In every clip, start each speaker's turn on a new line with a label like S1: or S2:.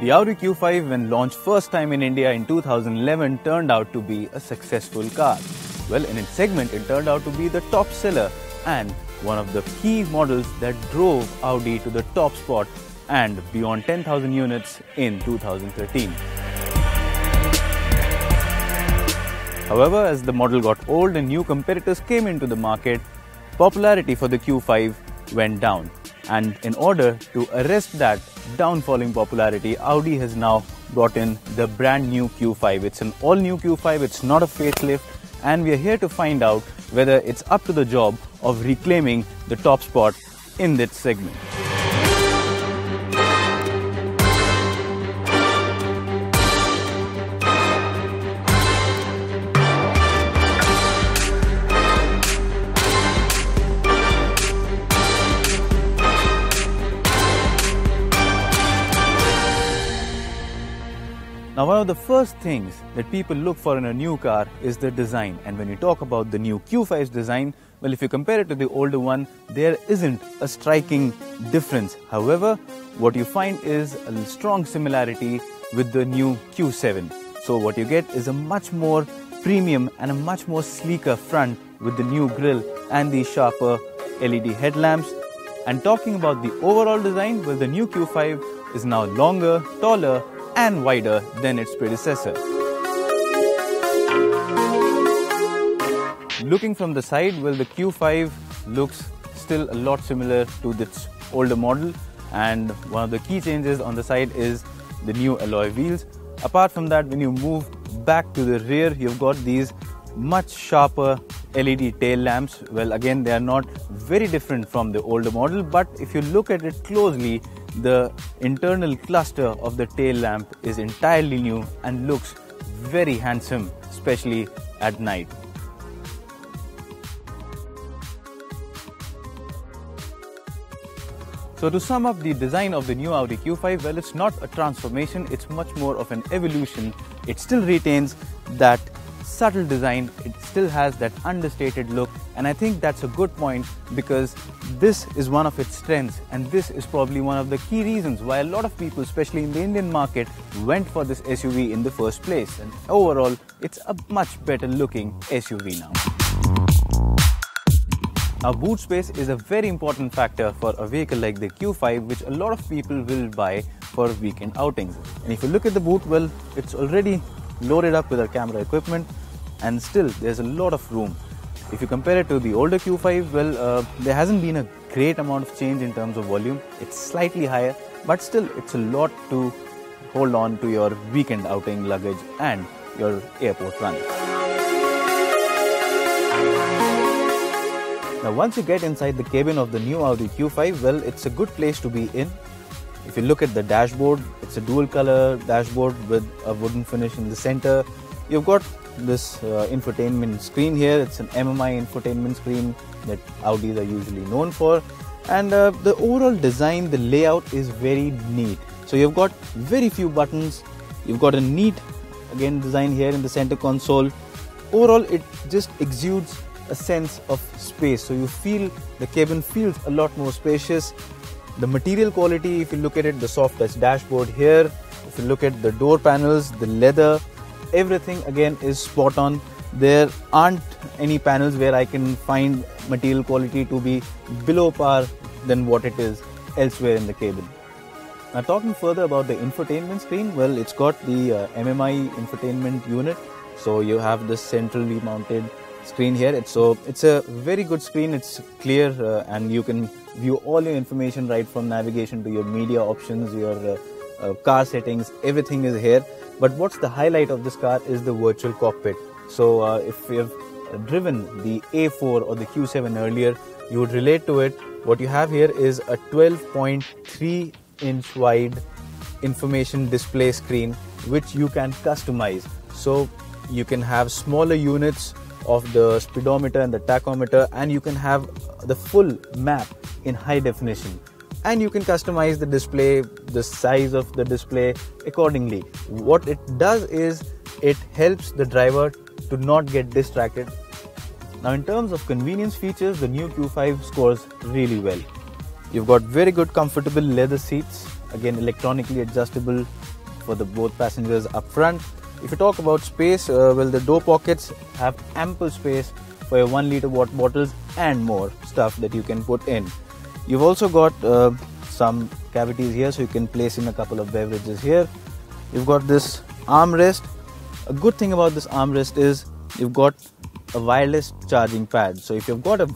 S1: The Audi Q5, when launched first time in India in 2011, turned out to be a successful car. Well, in its segment, it turned out to be the top seller and one of the key models that drove Audi to the top spot and beyond 10,000 units in 2013. However, as the model got old and new competitors came into the market, popularity for the Q5 went down. And in order to arrest that downfalling popularity, Audi has now brought in the brand new Q5. It's an all-new Q5, it's not a facelift, and we are here to find out whether it's up to the job of reclaiming the top spot in this segment. Now, one of the first things that people look for in a new car is the design. And when you talk about the new Q5's design, well, if you compare it to the older one, there isn't a striking difference. However, what you find is a strong similarity with the new Q7. So what you get is a much more premium and a much more sleeker front with the new grille and the sharper LED headlamps. And talking about the overall design, well, the new Q5 is now longer, taller, and wider than its predecessor. Looking from the side, well, the Q5 looks still a lot similar to its older model, and one of the key changes on the side is the new alloy wheels. Apart from that, when you move back to the rear, you've got these much sharper LED tail lamps. Well, again, they are not very different from the older model, but if you look at it closely, the internal cluster of the tail lamp is entirely new and looks very handsome, especially at night. So to sum up the design of the new Audi Q5, well, it's not a transformation, it's much more of an evolution. It still retains that subtle design, it still has that understated look, and I think that's a good point because this is one of its strengths, and this is probably one of the key reasons why a lot of people, especially in the Indian market, went for this SUV in the first place. And overall, it's a much better looking SUV now. Now, boot space is a very important factor for a vehicle like the Q5, which a lot of people will buy for weekend outings. And if you look at the boot, well, it's already loaded up with our camera equipment, and still there's a lot of room. If you compare it to the older Q5, well, there hasn't been a great amount of change in terms of volume. It's slightly higher, but still it's a lot to hold on to your weekend outing luggage and your airport run. Now, once you get inside the cabin of the new Audi Q5, well, it's a good place to be in. If you look at the dashboard, it's a dual color dashboard with a wooden finish in the center. You've got this infotainment screen here. It's an MMI infotainment screen that Audis are usually known for. And the overall design, the layout is very neat. So you've got very few buttons. You've got a neat, again, design here in the center console. Overall, it just exudes a sense of space. So you feel the cabin feels a lot more spacious. The material quality, if you look at it, the soft touch dashboard here, if you look at the door panels, the leather, everything again is spot on. There aren't any panels where I can find material quality to be below par than what it is elsewhere in the cabin. Now, talking further about the infotainment screen, well, it's got the MMI infotainment unit. So you have this centrally mounted screen here. It's a very good screen. It's clear and you can view all your information right from navigation to your media options, your car settings, everything is here. But what's the highlight of this car is the virtual cockpit. So if you've driven the A4 or the Q7 earlier, you would relate to it. What you have here is a 12.3 inch wide information display screen which you can customize. So you can have smaller units of the speedometer and the tachometer, and you can have the full map in high definition, and you can customize the display, the size of the display accordingly. What it does is it helps the driver to not get distracted. Now, in terms of convenience features, the new Q5 scores really well. You've got very good comfortable leather seats, again electronically adjustable for the both passengers up front. If you talk about space, well, the door pockets have ample space for your 1 litre water bottles and more stuff that you can put in. You've also got some cavities here, so you can place in a couple of beverages here. You've got this armrest. A good thing about this armrest is you've got a wireless charging pad. So if you've got a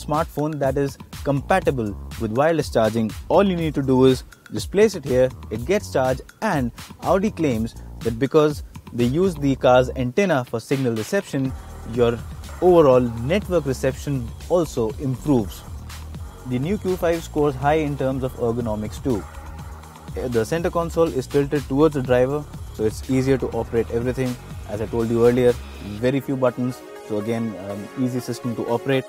S1: smartphone that is compatible with wireless charging, all you need to do is just place it here, it gets charged, and Audi claims that because they use the car's antenna for signal reception, your overall network reception also improves. The new Q5 scores high in terms of ergonomics too. The center console is tilted towards the driver, so it's easier to operate everything. As I told you earlier, very few buttons, so again, easy system to operate.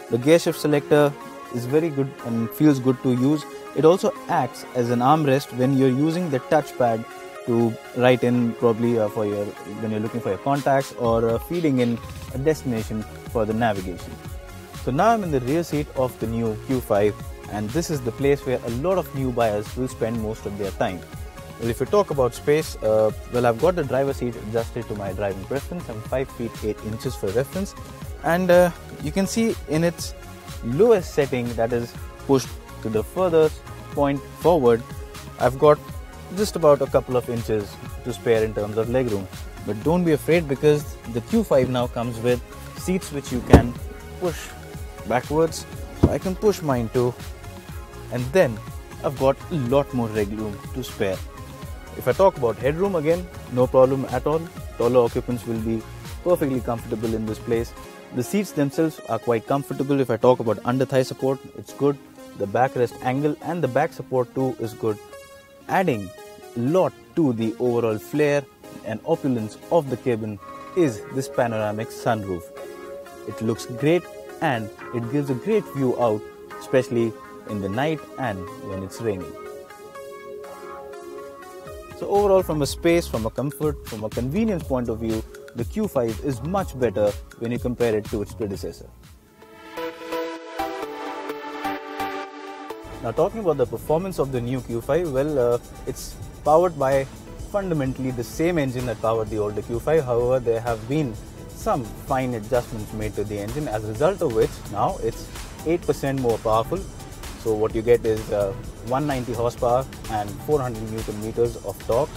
S1: The gear shift selector is very good and feels good to use. It also acts as an armrest when you're using the touchpad to write in probably when you're looking for your contacts or feeding in a destination for the navigation. So now I'm in the rear seat of the new Q5, and this is the place where a lot of new buyers will spend most of their time. Well, if you talk about space, well, I've got the driver's seat adjusted to my driving preference. I'm 5 feet 8 inches for reference, and you can see in its lowest setting, that is pushed to the furthest point forward, I've got just about a couple of inches to spare in terms of legroom. But don't be afraid, because the Q5 now comes with seats which you can push backwards. So I can push mine too, and then I've got a lot more legroom to spare. If I talk about headroom, again, no problem at all. Taller occupants will be perfectly comfortable in this place. The seats themselves are quite comfortable. If I talk about under thigh support, it's good. The backrest angle and the back support too is good. Adding a lot to the overall flair and opulence of the cabin is this panoramic sunroof. It looks great and it gives a great view out, especially in the night and when it's raining. So overall, from a space, from a comfort, from a convenience point of view, the Q5 is much better when you compare it to its predecessor. Now, talking about the performance of the new Q5, well, it's powered by fundamentally the same engine that powered the older Q5. However, there have been some fine adjustments made to the engine, as a result of which now it's 8% more powerful. So what you get is 190 horsepower and 400 Newton meters of torque.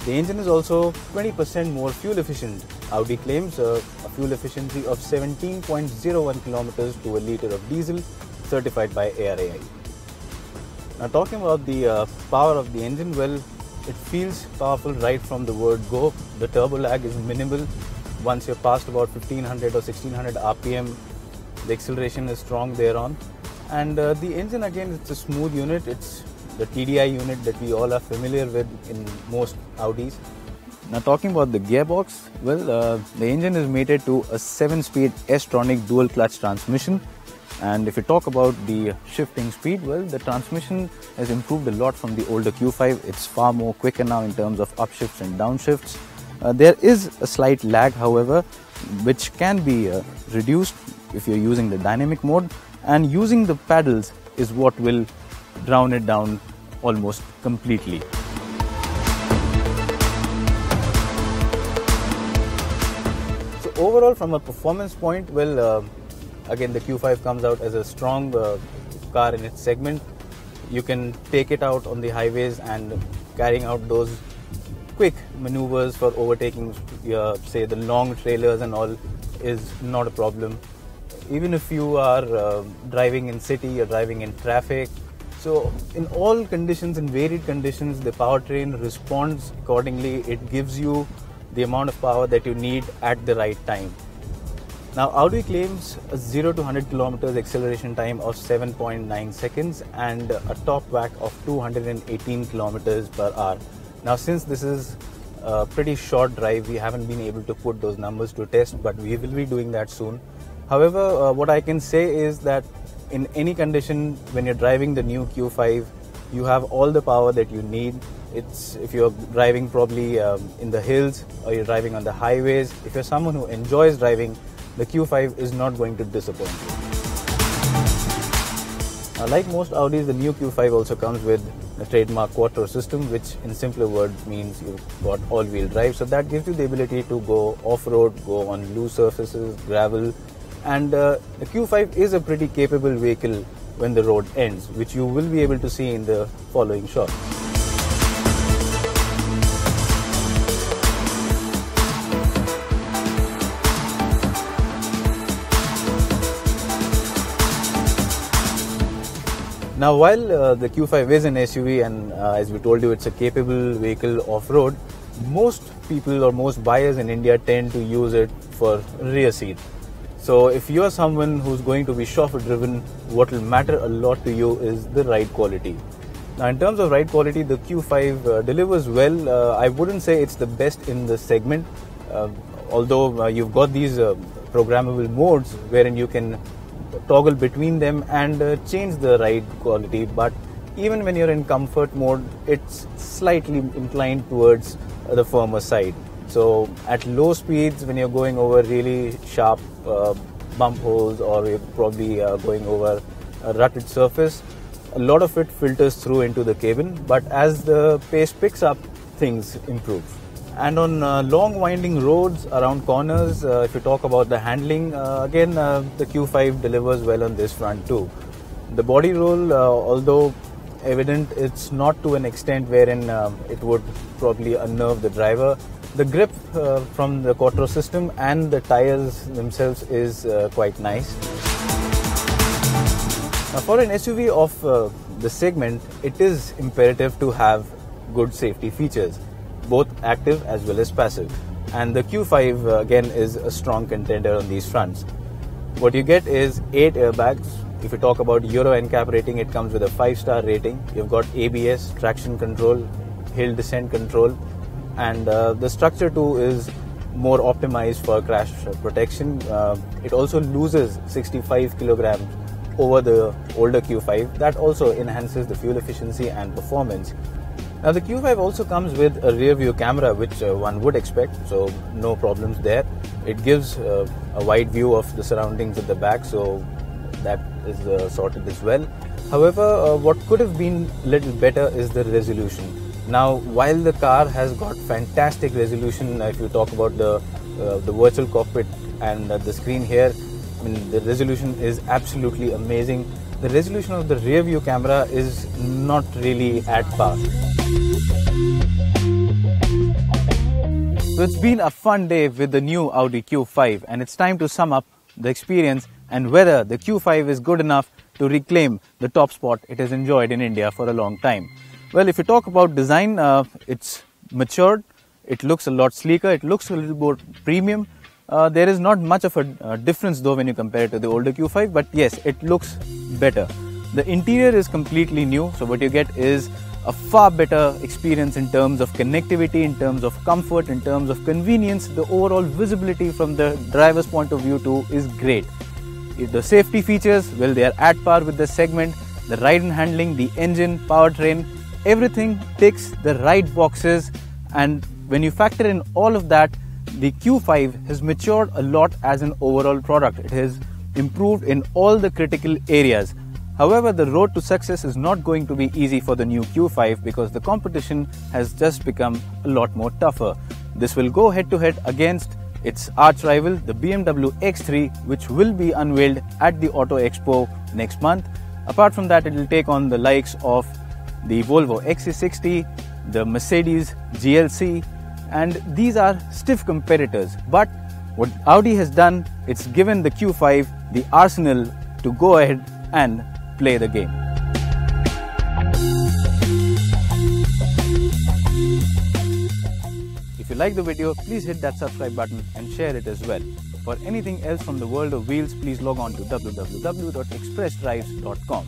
S1: The engine is also 20% more fuel efficient. Audi claims a fuel efficiency of 17.01 kilometers to a litre of diesel, certified by ARAI. Now, talking about the power of the engine, well, it feels powerful right from the word go. The turbo lag is minimal. Once you're past about 1500 or 1600 RPM, the acceleration is strong thereon. And the engine, again, it's a smooth unit. It's the TDI unit that we all are familiar with in most Audis. Now, talking about the gearbox, well, the engine is mated to a 7-speed S-tronic dual clutch transmission. And if you talk about the shifting speed, well, the transmission has improved a lot from the older Q5. It's far more quicker now in terms of upshifts and downshifts. There is a slight lag, however, which can be reduced if you're using the dynamic mode. And using the paddles is what will drown it down almost completely. So overall, from a performance point, well, again, the Q5 comes out as a strong car in its segment. You can take it out on the highways, and carrying out those quick maneuvers for overtaking, say, the long trailers and all is not a problem. Even if you are driving in city or driving in traffic. So in all conditions, in varied conditions, the powertrain responds accordingly. It gives you the amount of power that you need at the right time. Now, Audi claims a 0 to 100 kilometers acceleration time of 7.9 seconds and a top whack of 218 kilometers per hour. Now, since this is a pretty short drive, we haven't been able to put those numbers to test, but we will be doing that soon. However, what I can say is that in any condition, when you're driving the new Q5, you have all the power that you need. If you're driving probably in the hills, or you're driving on the highways, if you're someone who enjoys driving, the Q5 is not going to disappoint you. Like most Audis, the new Q5 also comes with the trademark quattro system, which in simpler words means you've got all-wheel drive. So that gives you the ability to go off-road, go on loose surfaces, gravel, and the Q5 is a pretty capable vehicle when the road ends, which you will be able to see in the following shot. Now, while the Q5 is an SUV and as we told you, it's a capable vehicle off-road, most people or most buyers in India tend to use it for rear seat. So if you are someone who's going to be chauffeur driven, what will matter a lot to you is the ride quality. Now, in terms of ride quality, the Q5 delivers well. I wouldn't say it's the best in the segment, although you've got these programmable modes wherein you can toggle between them and change the ride quality. But even when you're in comfort mode, it's slightly inclined towards the firmer side. So at low speeds, when you're going over really sharp bump holes, or you're probably going over a rutted surface, a lot of it filters through into the cabin. But as the pace picks up, things improve. And on long winding roads around corners, if you talk about the handling, again the Q5 delivers well on this front too. The body roll, although evident, it's not to an extent wherein it would probably unnerve the driver. The grip from the quattro system and the tires themselves is quite nice. Now, for an SUV of the segment, it is imperative to have good safety features, both active as well as passive. And the Q5 again is a strong contender on these fronts. What you get is 8 airbags. If you talk about Euro NCAP rating, it comes with a 5-star rating. You've got ABS, traction control, hill descent control, and the structure too is more optimized for crash protection. It also loses 65 kilograms over the older Q5. That also enhances the fuel efficiency and performance. Now, the Q5 also comes with a rear view camera, which one would expect, so no problems there. It gives a wide view of the surroundings at the back, so that is sorted as well. However, what could have been a little better is the resolution. Now, while the car has got fantastic resolution, if you talk about the virtual cockpit and the screen here, I mean, the resolution is absolutely amazing. The resolution of the rear view camera is not really at par. So it's been a fun day with the new Audi Q5, and it's time to sum up the experience and whether the Q5 is good enough to reclaim the top spot it has enjoyed in India for a long time. Well, if you talk about design, it's matured, it looks a lot sleeker, it looks a little more premium. There is not much of a difference though when you compare it to the older Q5, but yes, it looks better. The interior is completely new, so what you get is a far better experience in terms of connectivity, in terms of comfort, in terms of convenience. The overall visibility from the driver's point of view too is great. The safety features, well, they are at par with the segment. The ride and handling, the engine, powertrain, everything ticks the right boxes, and when you factor in all of that, the Q5 has matured a lot as an overall product. It has improved in all the critical areas. However, the road to success is not going to be easy for the new Q5 because the competition has just become a lot more tougher. This will go head to head against its arch rival, the BMW X3, which will be unveiled at the Auto Expo next month. Apart from that, it will take on the likes of the Volvo XC60, the Mercedes GLC, and these are stiff competitors. But what Audi has done, it's given the Q5 the arsenal to go ahead and play the game. If you like the video, please hit that subscribe button and share it as well. For anything else from the world of wheels, please log on to www.expressdrives.com.